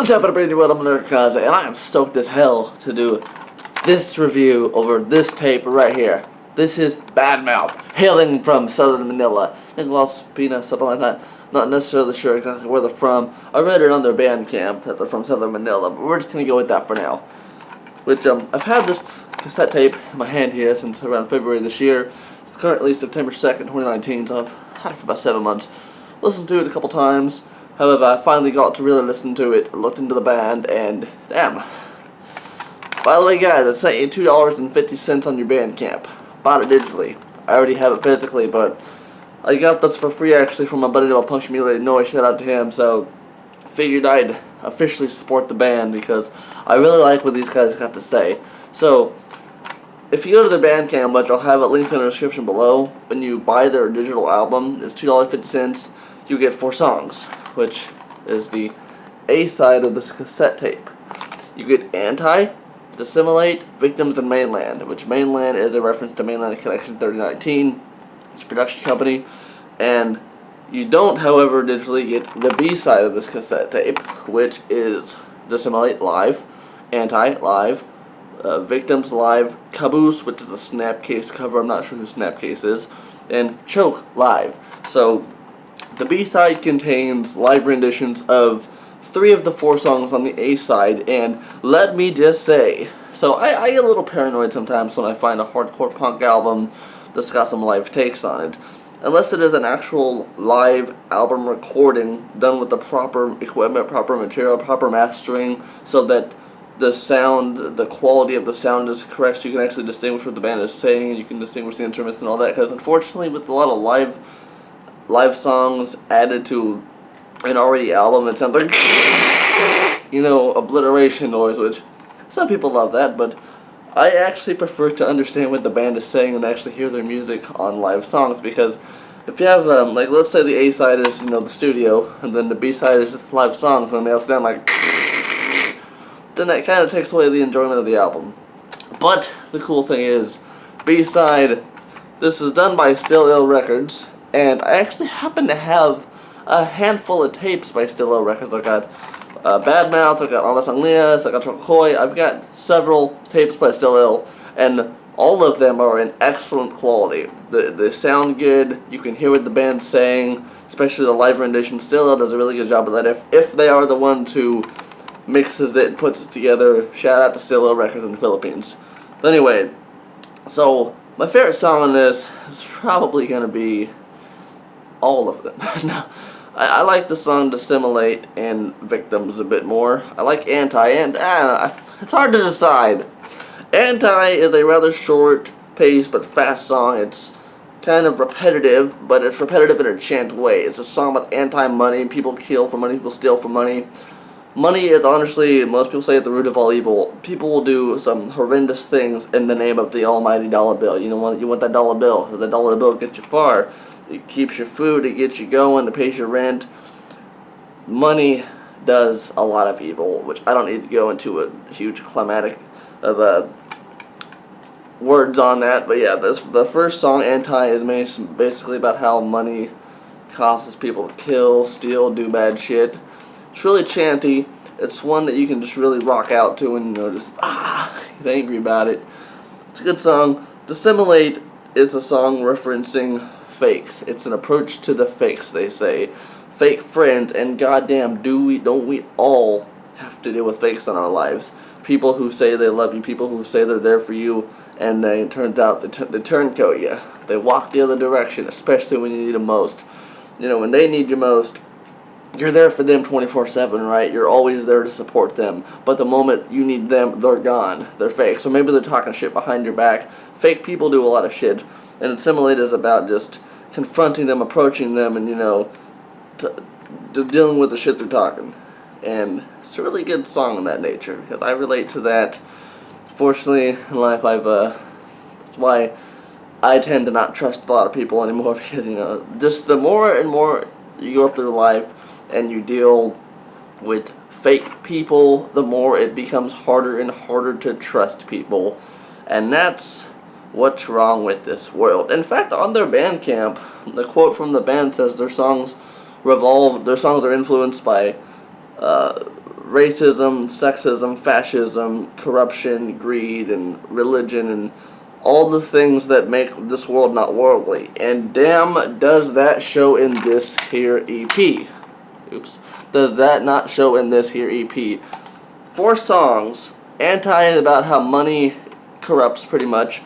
What's up, everybody? I'm Akaza, and I am stoked as hell to do this review over this tape right here. This is Badmouth, hailing from Southern Manila. I think Los Pinas, something like that. Not necessarily sure exactly where they're from. I read it on their Bandcamp that they're from Southern Manila, but we're just gonna go with that for now. Which I've had this cassette tape in my hand here since around February this year. It's currently September 2nd, 2019, so I've had it for about 7 months. Listened to it a couple times. However, I finally got to really listen to it, looked into the band, and damn. By the way, guys, I sent you $2.50 on your Bandcamp. Bought it digitally. I already have it physically, but I got this for free actually from my buddy that Punch Mutilated Noise. Shout out to him. So, figured I'd officially support the band because I really like what these guys got to say. So, if you go to their Bandcamp, which I'll have it linked in the description below, when you buy their digital album, it's $2.50. You get 4 songs, which is the A side of this cassette tape. You get Anti, Dissimulate, Victims, and Mainland, which Mainland is a reference to Mainland Connection 3019. It's a production company. And you don't, however, digitally get the B side of this cassette tape, which is Dissimulate live, Anti live, Victims live, Caboose, which is a Snapcase cover, I'm not sure who Snapcase is, and Choke live. So the B-side contains live renditions of 3 of the 4 songs on the A-side, and let me just say, so I get a little paranoid sometimes when I find a hardcore punk album that's got some live takes on it. Unless it is an actual live album recording done with the proper equipment, proper material, proper mastering, so that the sound, the quality of the sound is correct, so you can actually distinguish what the band is saying, you can distinguish the instruments and all that, because unfortunately with a lot of live songs added to an already album, it sounds like, you know, obliteration noise, which some people love that, but I actually prefer to understand what the band is saying and actually hear their music on live songs, because if you have, like, let's say the A side is, you know, the studio, and then the B side is just live songs, and they'll sound like, then that kind of takes away the enjoyment of the album. But the cool thing is, B side, this is done by Still Ill Records, and I actually happen to have a handful of tapes by Still Ill Records. I've got Badmouth, I've got Almas Anglias, I've got Chokoi, I've got several tapes by Still Ill, and all of them are in excellent quality. They sound good, you can hear what the band's saying, especially the live rendition. Still Ill does a really good job of that. If they are the ones who mixes it and puts it together, shout out to Still Ill Records in the Philippines. But anyway, so my favorite song on this is probably going to be all of them. No, I like the song Dissimulate and Victims a bit more. I like Anti, and it's hard to decide. Anti is a rather short-paced but fast song. It's kind of repetitive, but it's repetitive in a chant way. It's a song about anti-money. People kill for money, people steal for money. Money is honestly, most people say, at the root of all evil. People will do some horrendous things in the name of the almighty dollar bill. You want that dollar bill, because the dollar bill gets you far. It keeps your food, it gets you going, it pays your rent. Money does a lot of evil, which I don't need to go into a huge climatic of words on that. But yeah, the first song, Anti, is basically about how money causes people to kill, steal, do bad shit. It's really chanty. It's one that you can just really rock out to and, you know, just get angry about it. It's a good song. Dissimulate is a song referencing fakes. It's an approach to the fakes, they say. Fake friends, and goddamn, don't we all have to deal with fakes in our lives? People who say they love you, people who say they're there for you, and it turns out they turncoat you. They walk the other direction, especially when you need them most. You know, when they need you most, you're there for them 24/7, right? You're always there to support them. But the moment you need them, they're gone. They're fake. So maybe they're talking shit behind your back. Fake people do a lot of shit. And Dissimulate is about just confronting them, approaching them, and, you know, dealing with the shit they're talking. And it's a really good song in that nature, because I relate to that. Fortunately, in life, that's why I tend to not trust a lot of people anymore, because, you know, just the more and more you go through life and you deal with fake people, the more it becomes harder and harder to trust people. And that's what's wrong with this world. In fact, on their Bandcamp, the quote from the band says their songs are influenced by racism, sexism, fascism, corruption, greed, and religion, and all the things that make this world not worldly. And damn, does that show in this here EP. Oops. Does that not show in this here EP? 4 songs. Anti is about how money corrupts pretty much.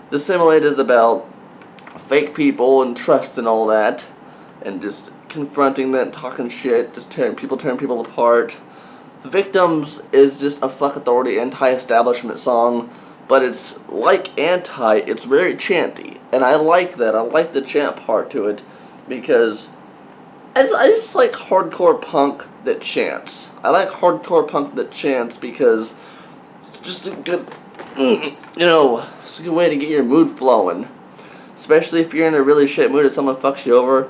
Dissimulate is about fake people and trust and all that. And just confronting that, talking shit, just tearing people apart. Victims is just a fuck authority, anti-establishment song. But it's like Anti, it's very chanty. And I like that. I like the chant part to it. Because I just like hardcore punk that chants. I like hardcore punk that chants because it's just a good, it's a good way to get your mood flowing. Especially if you're in a really shit mood and someone fucks you over.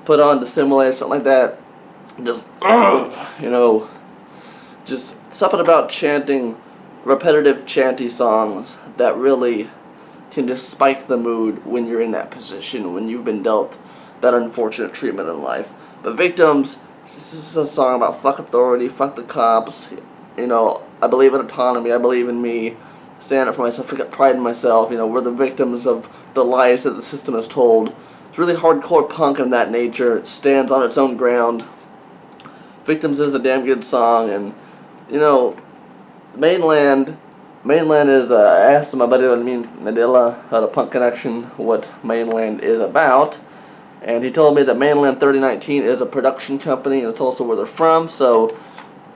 Put on Dissimulate or something like that. Just, just something about chanting, repetitive chanty songs that really can just spike the mood when you're in that position, when you've been dealt that unfortunate treatment in life. But Victims, this is a song about fuck authority, fuck the cops, I believe in autonomy, I believe in me, stand up for myself, I got pride in myself, we're the victims of the lies that the system has told. It's really hardcore punk in that nature, it stands on its own ground. Victims is a damn good song, and, Mainland is, I asked my buddy Nadilla had a punk connection, what Mainland is about. And he told me that Mainland 3019 is a production company, and it's also where they're from. So,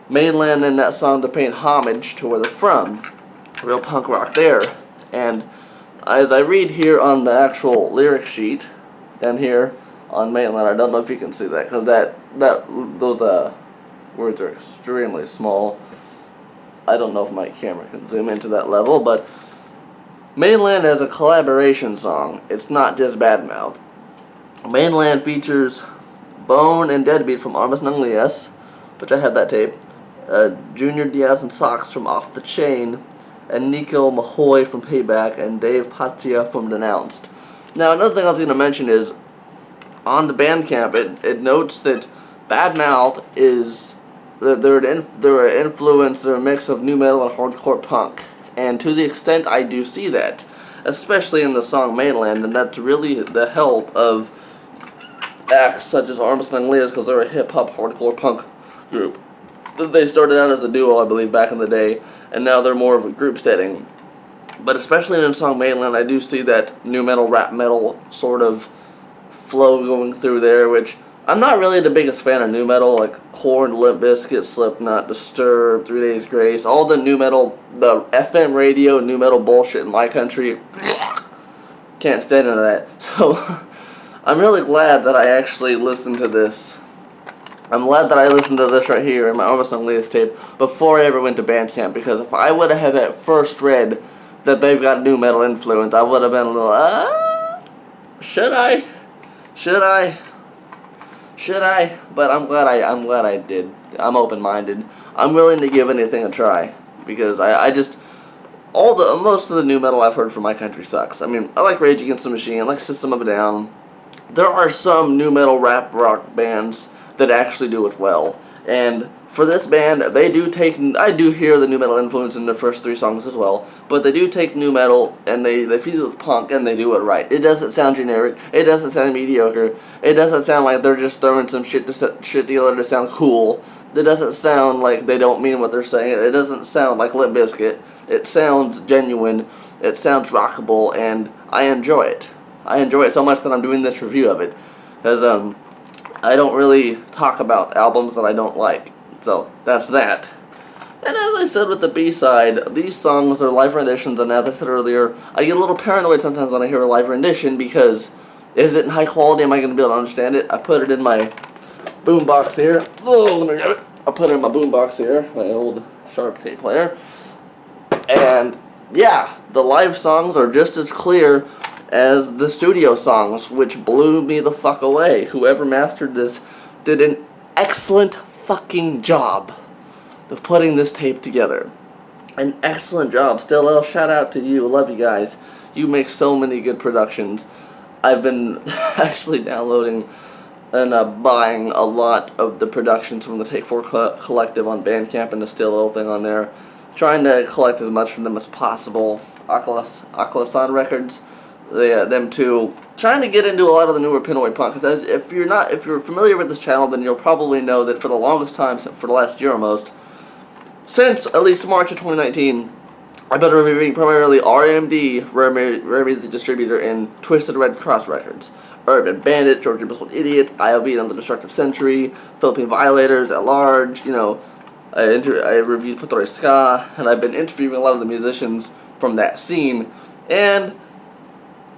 Mainland in that song, they're paying homage to where they're from. Real punk rock there. And as I read here on the actual lyric sheet, down here on Mainland, I don't know if you can see that, because those words are extremely small. I don't know if my camera can zoom into that level, but Mainland is a collaboration song. It's not just Badmouth. Mainland features Bone and Deadbeat from Armas Nanglias, which I have that tape, Junior Diaz and Sox from Off the Chain, and Nico Mahoy from Payback, and Dave Patia from Denounced. Now, another thing I was going to mention is, on the Bandcamp, it notes that Badmouth is, they're an influence, they're a mix of nu metal and hardcore punk. And to the extent I do see that, especially in the song Mainland, and that's really the help of acts such as Armas Nanglias, because they're a hip-hop hardcore punk group. They started out as a duo, I believe, back in the day, and now they're more of a group setting. But especially in the song Mainland, I do see that nu metal, rap metal sort of flow going through there, which I'm not really the biggest fan of nu metal, like Korn, Limp Bizkit, Slipknot, Disturbed, 3 Days Grace, all the nu metal, the FM radio nu metal bullshit in my country. Can't stand into that. So, I'm really glad that I actually listened to this. I'm glad that I listened to this right here in my Armas Nanglias tape before I ever went to Bandcamp, because if I would have had at first read that they've got nu metal influence, I would have been a little, should I? But I'm glad I did. I'm open-minded. I'm willing to give anything a try, because most of the nu metal I've heard from my country sucks. I mean, I like Rage Against the Machine, I like System of a Down. There are some nu metal rap rock bands that actually do it well, and for this band, I do hear the nu metal influence in the first 3 songs as well, but they do take nu metal and they fuse it with punk, and they do it right. It doesn't sound generic, it doesn't sound mediocre, it doesn't sound like they're just throwing some shit together to sound cool. It doesn't sound like they don't mean what they're saying. It doesn't sound like Limp Bizkit. It sounds genuine, it sounds rockable, and I enjoy it. I enjoy it so much that I'm doing this review of it, because I don't really talk about albums that I don't like. So, that's that. And as I said with the B-side, these songs are live renditions, and as I said earlier, I get a little paranoid sometimes when I hear a live rendition, because is it in high quality? Am I going to be able to understand it? I put it in my boombox here. Oh, let me get it. I put it in my boombox here, my old Sharp tape player. And, yeah, the live songs are just as clear as the studio songs, which blew me the fuck away. Whoever mastered this did an excellent fucking job of putting this tape together. An excellent job. Still, shout out to you. Love you guys. You make so many good productions. I've been actually downloading and buying a lot of the productions from the Take 4 Collective on Bandcamp and the Still Little thing on there. Trying to collect as much from them as possible. Akaza Records, them too. Trying to get into a lot of the newer Pinoy punk. Because if you're familiar with this channel, then you'll probably know that for the longest time, for the last year almost, since at least March of 2019, I've been reviewing primarily RMD, Rare Music Distributor, and Twisted Red Cross Records. Urban Bandit, Georgian Bristol Idiot, IOV and the Destructive Century, Philippine Violators at large, I reviewed Putoy Ska, and I've been interviewing a lot of the musicians from that scene. And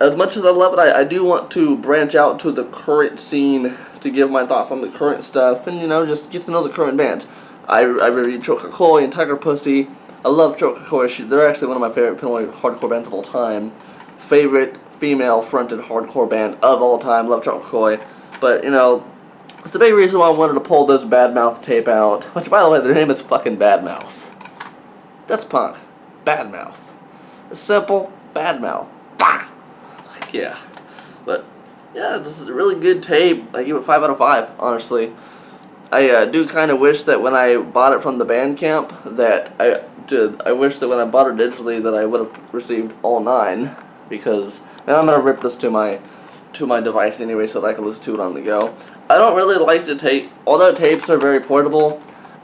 as much as I love it, I do want to branch out to the current scene to give my thoughts on the current stuff and, just get to know the current bands. I reviewed Chokakoi and Tiger Pussy. I love Chokakoi. They're actually one of my favorite Pinoy hardcore bands of all time. Favorite female-fronted hardcore band of all time. Love Chokakoi. But, it's the big reason why I wanted to pull this Badmouth tape out. Which, by the way, their name is fucking Badmouth. That's punk. Badmouth. It's simple. Badmouth. Bah! Yeah. But, yeah, this is a really good tape. I give it 5 out of 5, honestly. I do kind of wish that when I bought it from the Bandcamp, that I wish that when I bought it digitally that I would have received all 9, because now I'm gonna rip this to my device anyway, so that I can listen to it on the go. I don't really like to tape, although tapes are very portable.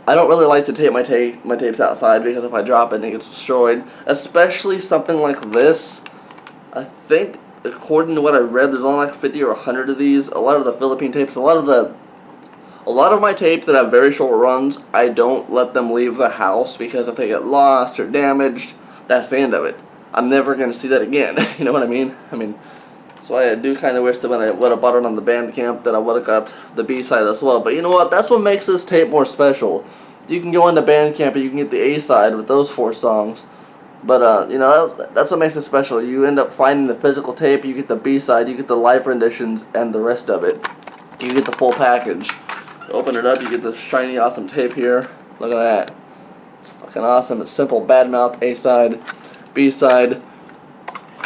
I don't really like to tape my tapes outside, because if I drop it, it gets destroyed. Especially something like this. I think, according to what I read, there's only like 50 or 100 of these. A lot of the Philippine tapes, a lot of my tapes that have very short runs, I don't let them leave the house, because if they get lost or damaged, that's the end of it. I'm never going to see that again. You know what I mean? So I do kind of wish that when I would have bought it on the Bandcamp that I would have got the B-side as well. But you know what? That's what makes this tape more special. You can go on the Bandcamp and you can get the A-side with those 4 songs. But, that's what makes it special. You end up finding the physical tape, you get the B-side, you get the live renditions, and the rest of it. You get the full package. Open it up, you get this shiny, awesome tape here. Look at that. It's fucking awesome. It's simple. Badmouth, A-side, B-side.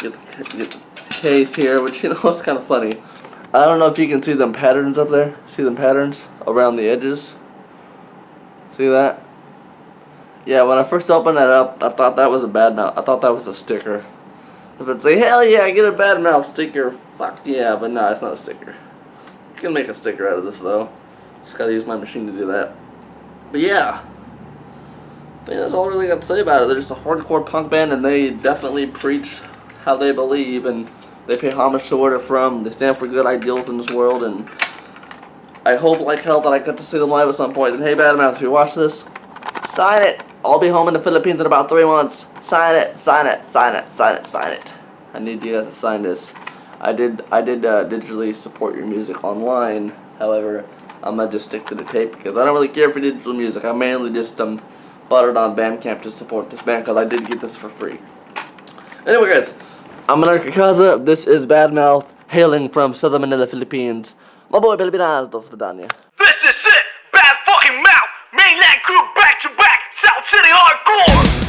You get the case here, which, it's kind of funny. I don't know if you can see them patterns up there. See them patterns around the edges? See that? Yeah, when I first opened that up, I thought that was a Badmouth. I thought that was a sticker. If it'd say, hell yeah, get a Badmouth sticker. Fuck yeah, but no, it's not a sticker. You can make a sticker out of this, though. Just gotta use my machine to do that. But yeah. That's all I really got to say about it. They're just a hardcore punk band, and they definitely preach how they believe, and they pay homage to where they're from. They stand for good ideals in this world, and I hope like hell that I get to see them live at some point. And hey, Badmouth, if you watch this, sign it. I'll be home in the Philippines in about 3 months. Sign it, sign it, sign it, sign it, sign it. I need you guys to sign this. I did digitally support your music online. However, I'm gonna just stick to the tape because I don't really care for digital music. I mainly just bought it on Bandcamp to support this band because I did get this for free. Anyway, guys, I'm Anarka Akaza. This is Badmouth, hailing from Southern Manila, Philippines. My boy Pilipinas, dos vidania. This is it, Bad fucking Mouth, mainland crew back to back, South City hardcore.